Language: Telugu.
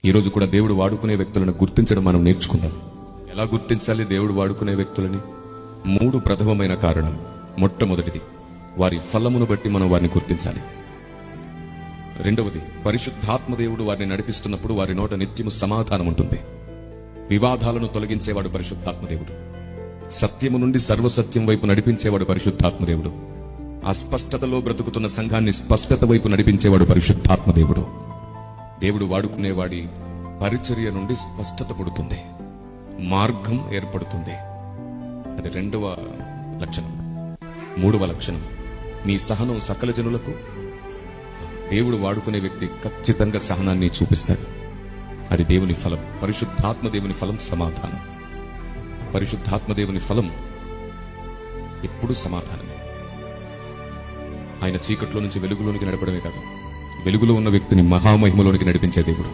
ఈరోజు కూడా దేవుడు వాడుకునే వ్యక్తులను గుర్తించడం మనం నేర్చుకుందాం. ఎలా గుర్తించాలి దేవుడు వాడుకునే వ్యక్తులని? 3 ప్రథమమైన కారణం. మొట్టమొదటిది, వారి ఫలమును బట్టి మనం వారిని గుర్తించాలి. రెండవది, పరిశుద్ధాత్మ దేవుడు వారిని నడిపిస్తున్నప్పుడు వారి నోట నిత్యము సమాధానం ఉంటుంది. వివాదాలను తొలగించేవాడు పరిశుద్ధాత్మ దేవుడు. సత్యము నుండి సర్వసత్యం వైపు నడిపించేవాడు పరిశుద్ధాత్మ దేవుడు. అస్పష్టతలో బ్రతుకుతున్న సంఘాన్ని స్పష్టత వైపు నడిపించేవాడు పరిశుద్ధాత్మ దేవుడు. దేవుడు వాడుకునేవాడి పరిచర్య నుండి స్పష్టత పుడుతుంది, మార్గం ఏర్పడుతుంది. అది 2వ లక్షణం. 3వ లక్షణం, మీ సహనం సకల జనులకు. దేవుడు వాడుకునే వ్యక్తి ఖచ్చితంగా సహనాన్ని చూపిస్తాడు. అది దేవుని ఫలం. పరిశుద్ధాత్మ దేవుని ఫలం సమాధానం. పరిశుద్ధాత్మ దేవుని ఫలం ఎప్పుడు సమాధానమే. ఆయన చీకట్లో నుంచి వెలుగులోనికి నడపడమే కాదు, వెలుగులో ఉన్న వ్యక్తిని మహామహిమలోనికి నడిపించే దేవుడు.